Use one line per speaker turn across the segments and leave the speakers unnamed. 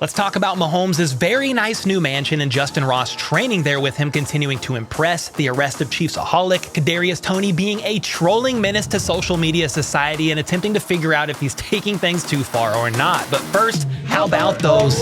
Let's talk about Mahomes' very nice new mansion and Justyn Ross training there with him continuing to impress, the arrest of Chiefsaholic, Kadarius Toney being a trolling menace to social media society and attempting to figure out if he's taking things too far or not. But first, how about those?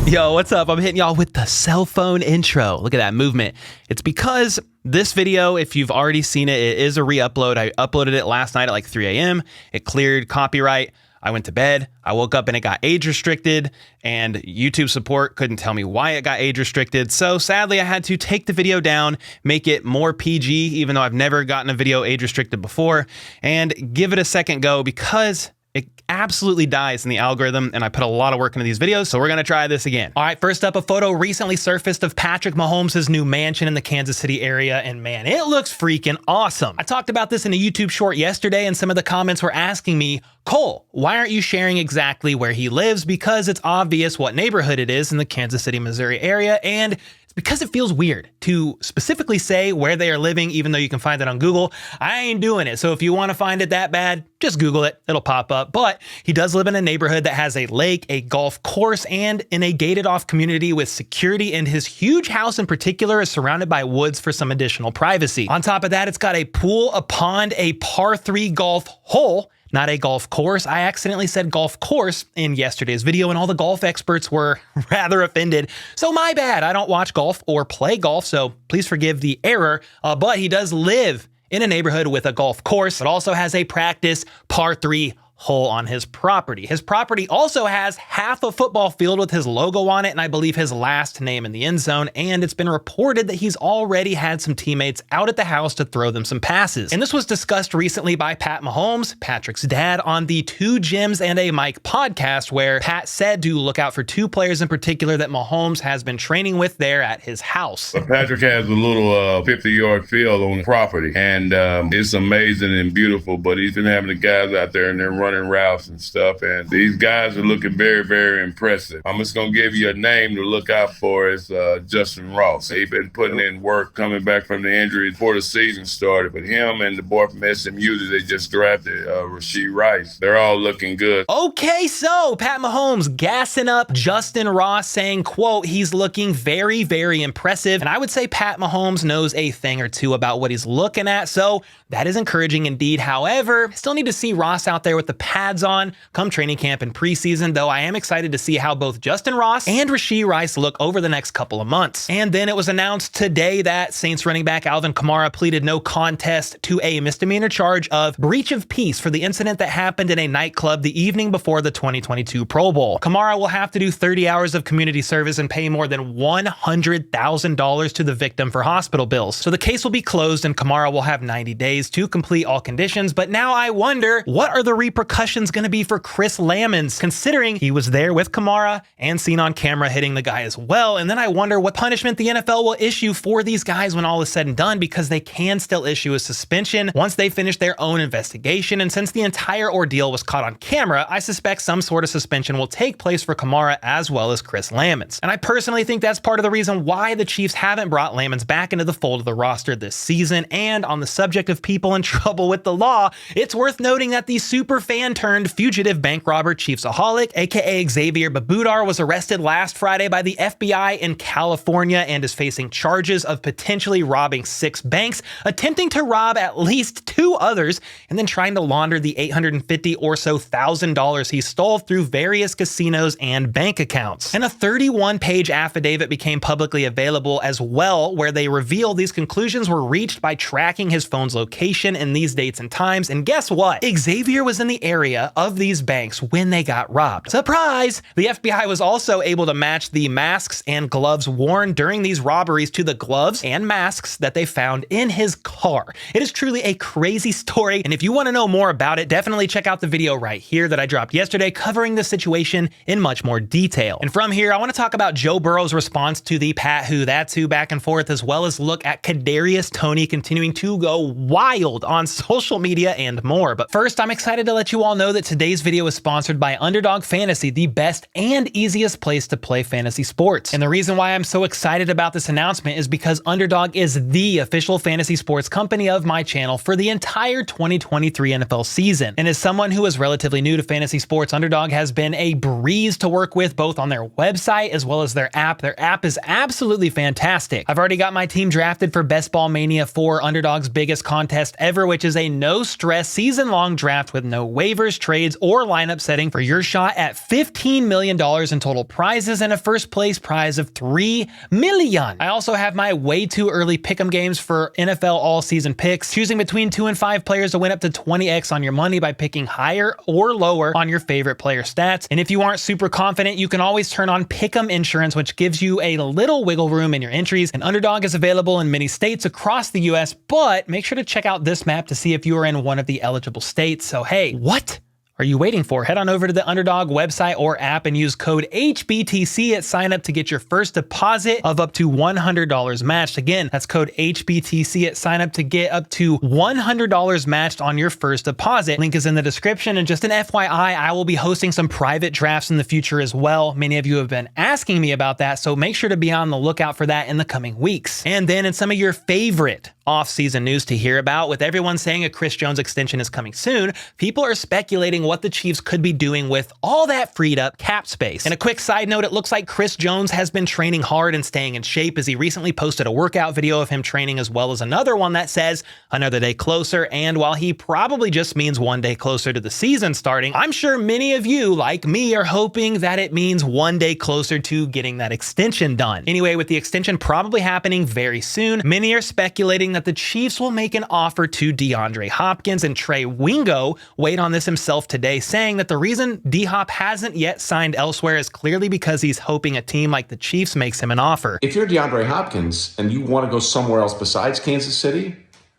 Yo, what's up? I'm hitting y'all with the cell phone intro. Look at that movement. It's because this video, if you've already seen it, it is a re-upload. I uploaded it last night at like 3 a.m. It cleared copyright. I went to bed. I woke up and it got age restricted, and YouTube support couldn't tell me why it got age restricted. So sadly, I had to take the video down, make it more PG, even though I've never gotten a video age restricted before, and give it a second go because it absolutely dies in the algorithm, and I put a lot of work into these videos, so we're gonna try this again. All right, first up, a photo recently surfaced of Patrick Mahomes' new mansion in the Kansas City area, and man, it looks freaking awesome. I talked about this in a YouTube short yesterday, and some of the comments were asking me, Cole, why aren't you sharing exactly where he lives? Because it's obvious what neighborhood it is in the Kansas City, Missouri area, and because it feels weird to specifically say where they are living, even though you can find it on Google. I ain't doing it. So if you want to find it that bad, just Google it. It'll pop up. But he does live in a neighborhood that has a lake, a golf course, and in a gated off community with security. And his huge house in particular is surrounded by woods for some additional privacy. On top of that, it's got a pool, a pond, a par 3 golf hole, not a golf course. I accidentally said golf course in yesterday's video, and all the golf experts were rather offended. So my bad. I don't watch golf or play golf, so please forgive the error. But he does live in a neighborhood with a golf course, but also has a practice par 3 hole on his property. His property also has half a football field with his logo on it, and I believe his last name in the end zone, and it's been reported that he's already had some teammates out at the house to throw them some passes. And this was discussed recently by Pat Mahomes, Patrick's dad, on the Two Gyms and a Mic podcast, where Pat said to look out for 2 players in particular that Mahomes has been training with there at his house.
Patrick has a little 50-yard field on the property, and it's amazing and beautiful, but he's been having the guys out there and they're running routes and stuff, and these guys are looking very, very impressive. I'm just gonna give you a name to look out for. Is Justyn Ross. He's been putting in work coming back from the injury before the season started, but him and the boy from SMU that they just drafted, Rasheed Rice, they're all looking good.
Okay, so Pat Mahomes gassing up Justyn Ross, saying, quote, he's looking very, very impressive. And I would say Pat Mahomes knows a thing or two about what he's looking at, so that is encouraging indeed. However, I still need to see Ross out there with the pads on come training camp and preseason, though I am excited to see how both Justyn Ross and Rasheed Rice look over the next couple of months. And then it was announced today that Saints running back Alvin Kamara pleaded no contest to a misdemeanor charge of breach of peace for the incident that happened in a nightclub the evening before the 2022 Pro Bowl. Kamara will have to do 30 hours of community service and pay more than $100,000 to the victim for hospital bills. So the case will be closed and Kamara will have 90 days to complete all conditions. But now I wonder, what are the repercussions going to be for Chris Lammons, considering he was there with Kamara and seen on camera hitting the guy as well? And then I wonder what punishment the NFL will issue for these guys when all is said and done, because they can still issue a suspension once they finish their own investigation. And since the entire ordeal was caught on camera, I suspect some sort of suspension will take place for Kamara as well as Chris Lammons. And I personally think that's part of the reason why the Chiefs haven't brought Lammons back into the fold of the roster this season. And on the subject of people in trouble with the law, it's worth noting that the super fan turned fugitive bank robber Chiefsaholic, aka Xavier Babudar, was arrested last Friday by the FBI in California and is facing charges of potentially robbing 6 banks, attempting to rob at least 2 others, and then trying to launder the $850,000 or so he stole through various casinos and bank accounts. And a 31-page affidavit became publicly available as well, where they reveal these conclusions were reached by tracking his phone's location in these dates and times. And guess what? Xavier was in the area of these banks when they got robbed. Surprise! The FBI was also able to match the masks and gloves worn during these robberies to the gloves and masks that they found in his car. It is truly a crazy story, and if you want to know more about it, definitely check out the video right here that I dropped yesterday covering the situation in much more detail. And from here, I want to talk about Joe Burrow's response to the Pat Who That's Who back and forth, as well as look at Kadarius Toney continuing to go wild on social media and more. But first, I'm excited to let you you all know that today's video is sponsored by Underdog Fantasy, the best and easiest place to play fantasy sports. And the reason why I'm so excited about this announcement is because Underdog is the official fantasy sports company of my channel for the entire 2023 NFL season. And as someone who is relatively new to fantasy sports, Underdog has been a breeze to work with, both on their website as well as their app. Their app is absolutely fantastic. I've already got my team drafted for Best Ball Mania 4, Underdog's biggest contest ever, which is a no-stress season-long draft with no waivers, trades, or lineup setting for your shot at $15 million in total prizes and a first-place prize of $3 million. I also have my way too early pick'em games for NFL all-season picks, choosing between 2 and 5 players to win up to 20x on your money by picking higher or lower on your favorite player stats. And if you aren't super confident, you can always turn on Pick'em Insurance, which gives you a little wiggle room in your entries. And Underdog is available in many states across the US, but make sure to check out this map to see if you are in one of the eligible states. So hey, what are you waiting for? Head on over to the Underdog website or app and use code HBTC at sign up to get your first deposit of up to $100 matched. Again, that's code HBTC at sign up to get up to $100 matched on your first deposit. Link is in the description. And just an FYI, I will be hosting some private drafts in the future as well. Many of you have been asking me about that, so make sure to be on the lookout for that in the coming weeks. And then in some of your favorite off-season news to hear about, with everyone saying a Chris Jones extension is coming soon, people are speculating what the Chiefs could be doing with all that freed up cap space. And a quick side note, it looks like Chris Jones has been training hard and staying in shape, as he recently posted a workout video of him training, as well as another one that says another day closer. And while he probably just means one day closer to the season starting, I'm sure many of you, like me, are hoping that it means one day closer to getting that extension done. Anyway, with the extension probably happening very soon, many are speculating that the Chiefs will make an offer to DeAndre Hopkins, and Trey Wingo weighed on this himself today, saying that the reason D-Hop hasn't yet signed elsewhere is clearly because he's hoping a team like the Chiefs makes him an offer.
If you're DeAndre Hopkins and you want to go somewhere else besides Kansas City,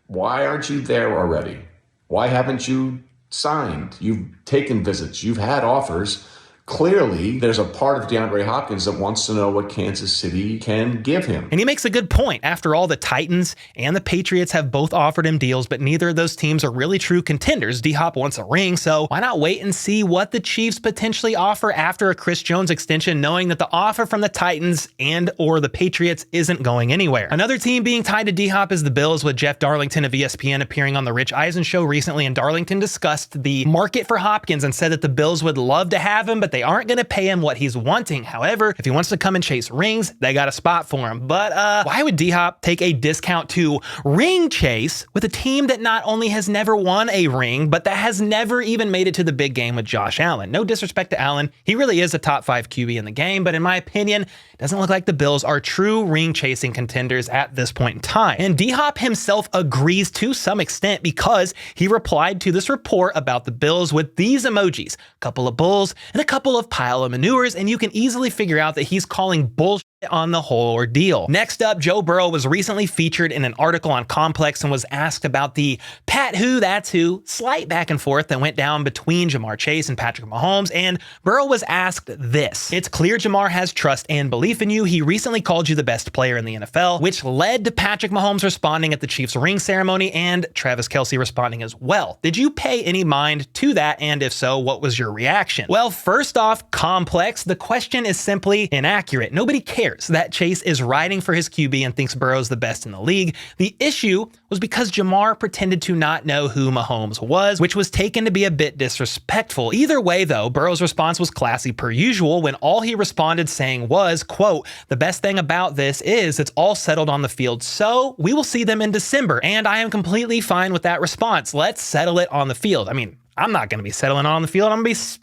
why aren't you there already? Why haven't you signed? You've taken visits, you've had offers. Clearly, there's a part of DeAndre Hopkins that wants to know what Kansas City can give him.
And he makes a good point. After all, the Titans and the Patriots have both offered him deals, but neither of those teams are really true contenders. D-Hop wants a ring, so why not wait and see what the Chiefs potentially offer after a Chris Jones extension, knowing that the offer from the Titans and or the Patriots isn't going anywhere. Another team being tied to D-Hop is the Bills, with Jeff Darlington of ESPN appearing on the Rich Eisen show recently, and Darlington discussed the market for Hopkins and said that the Bills would love to have him, but they aren't going to pay him what he's wanting. However, if he wants to come and chase rings, they got a spot for him. But why would D-Hop take a discount to ring chase with a team that not only has never won a ring, but that has never even made it to the big game with Josh Allen? No disrespect to Allen, he really is a top 5 QB in the game, but in my opinion, it doesn't look like the Bills are true ring chasing contenders at this point in time. And D-Hop himself agrees to some extent, because he replied to this report about the Bills with these emojis: a couple of bulls and a couple of pile of manures, and you can easily figure out that he's calling bullshit on the whole ordeal. Next up, Joe Burrow was recently featured in an article on Complex and was asked about the Pat who, that's who slight back and forth that went down between Jamar Chase and Patrick Mahomes, and Burrow was asked this: "It's clear Jamar has trust and belief in you. He recently called you the best player in the NFL," which led to Patrick Mahomes responding at the Chiefs ring ceremony and Travis Kelce responding as well. Did you pay any mind to that? And if so, what was your reaction? Well, first off, Complex, the question is simply inaccurate. Nobody cares that Chase is riding for his QB and thinks Burrow's the best in the league. The issue was because Jamar pretended to not know who Mahomes was, which was taken to be a bit disrespectful. Either way though, Burrow's response was classy per usual, when all he responded saying was, quote, "The best thing about this is it's all settled on the field, so we will see them in December, and I am completely fine with that response. Let's settle it on the field." I mean, I'm not going to be settling on the field. I'm going to be,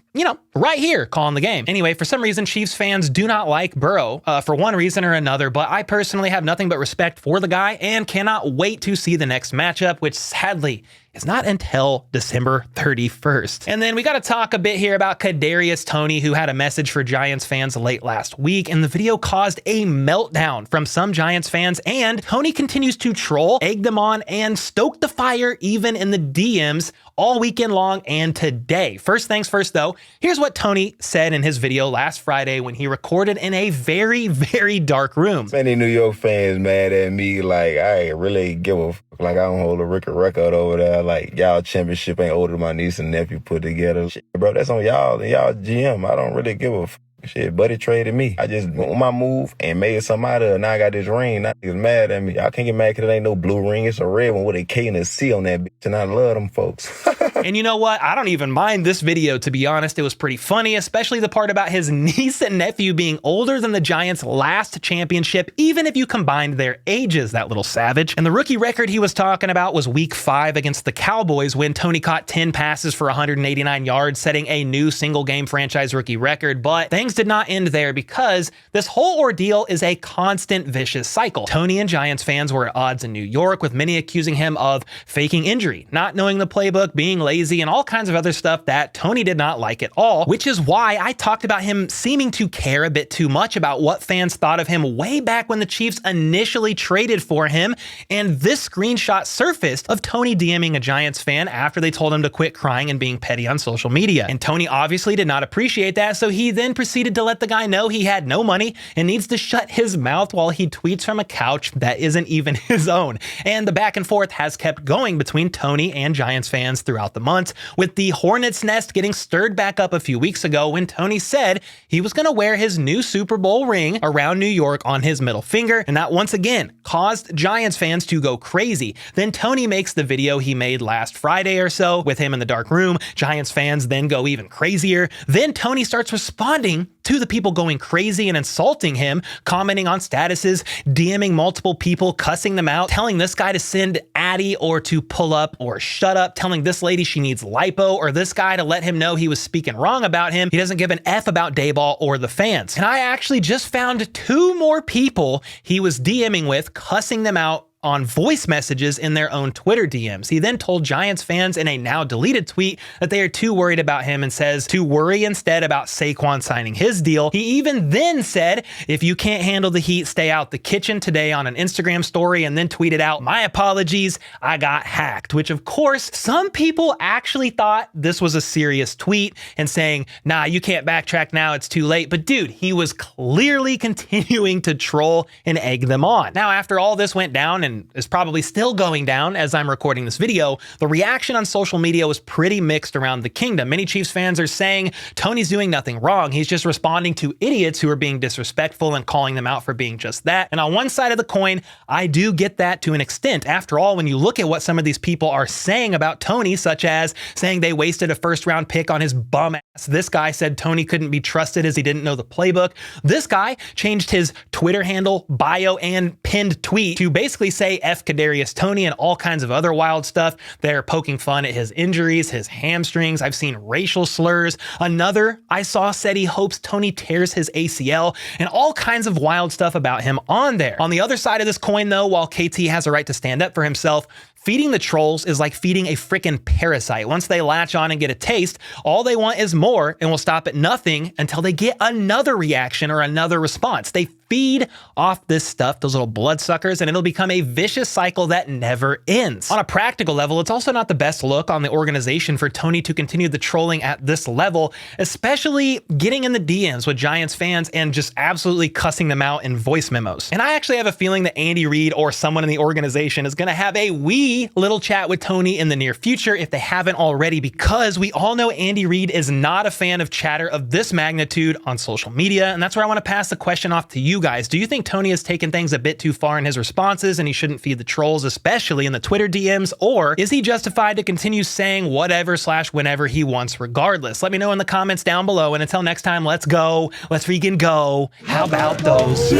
right here calling the game. Anyway, for some reason, Chiefs fans do not like Burrow for one reason or another, but I personally have nothing but respect for the guy and cannot wait to see the next matchup, which sadly is not until December 31st. And then we got to talk a bit here about Kadarius Toney, who had a message for Giants fans late last week, and the video caused a meltdown from some Giants fans, and Toney continues to troll, egg them on, and stoke the fire even in the DMs all weekend long and today. First things first though, here's what Tony said in his video last Friday when he recorded in a very, very dark room.
Many New York fans mad at me, like, I ain't really give a fuck. Like, I don't hold a record over there. Like, y'all championship ain't older than my niece and nephew put together. Shit, bro, that's on y'all and y'all GM. I don't really give a fuck. Shit, buddy traded me. I just went on my move and made something out of it. Now I got this ring. Now niggas mad at me. Y'all can't get mad because it ain't no blue ring. It's a red one with a K and a C on that bitch. And I love them folks.
And you know what? I don't even mind this video, to be honest. It was pretty funny, especially the part about his niece and nephew being older than the Giants' last championship, even if you combined their ages, that little savage. And the rookie record he was talking about was week 5 against the Cowboys when Tony caught 10 passes for 189 yards, setting a new single-game franchise rookie record. But things did not end there because this whole ordeal is a constant vicious cycle. Tony and Giants fans were at odds in New York, with many accusing him of faking injury, not knowing the playbook, being lazy, and all kinds of other stuff that Tony did not like at all, which is why I talked about him seeming to care a bit too much about what fans thought of him way back when the Chiefs initially traded for him. And this screenshot surfaced of Tony DMing a Giants fan after they told him to quit crying and being petty on social media. And Tony obviously did not appreciate that, so he then proceeded to let the guy know he had no money and needs to shut his mouth while he tweets from a couch that isn't even his own. And the back and forth has kept going between Tony and Giants fans throughout the month, with the hornet's nest getting stirred back up a few weeks ago when Tony said he was going to wear his new Super Bowl ring around New York on his middle finger, and that once again caused Giants fans to go crazy. Then Tony makes the video he made last Friday or so with him in the dark room. Giants fans then go even crazier. Then Tony starts responding to the people going crazy and insulting him, commenting on statuses, DMing multiple people, cussing them out, telling this guy to send Addy or to pull up or shut up, telling this lady she needs lipo, or this guy to let him know he was speaking wrong about him. He doesn't give an F about Dayball or the fans. And I actually just found 2 more people he was DMing with, cussing them out on voice messages in their own Twitter DMs. He then told Giants fans in a now deleted tweet that they are too worried about him and says to worry instead about Saquon signing his deal. He even then said, if you can't handle the heat, stay out the kitchen today on an Instagram story, and then tweeted out, my apologies, I got hacked, which of course some people actually thought this was a serious tweet and saying, nah, you can't backtrack now, it's too late. But dude, he was clearly continuing to troll and egg them on. Now, after all this went down, and is probably still going down as I'm recording this video, the reaction on social media was pretty mixed around the kingdom. Many Chiefs fans are saying Tony's doing nothing wrong. He's just responding to idiots who are being disrespectful and calling them out for being just that. And on one side of the coin, I do get that to an extent. After all, when you look at what some of these people are saying about Tony, such as saying they wasted a first-round pick on his bum ass. This guy said Tony couldn't be trusted as he didn't know the playbook. This guy changed his Twitter handle, bio, and pinned tweet to basically say F Kadarius Toney and all kinds of other wild stuff. They're poking fun at his injuries, his hamstrings. I've seen racial slurs. Another I saw said he hopes Tony tears his ACL, and all kinds of wild stuff about him on there. On the other side of this coin though, while KT has a right to stand up for himself, feeding the trolls is like feeding a freaking parasite. Once they latch on and get a taste, all they want is more and will stop at nothing until they get another reaction or another response. They feed off this stuff, those little bloodsuckers, and it'll become a vicious cycle that never ends. On a practical level, it's also not the best look on the organization for Tony to continue the trolling at this level, especially getting in the DMs with Giants fans and just absolutely cussing them out in voice memos. And I actually have a feeling that Andy Reid or someone in the organization is going to have a wee little chat with Tony in the near future if they haven't already, because we all know Andy Reid is not a fan of chatter of this magnitude on social media. And that's where I want to pass the question off to you guys. Do you think Tony has taken things a bit too far in his responses and he shouldn't feed the trolls, especially in the Twitter DMs? Or is he justified to continue saying whatever/whenever he wants regardless? Let me know in the comments down below. And until next time, let's go. Let's freaking go. How about those?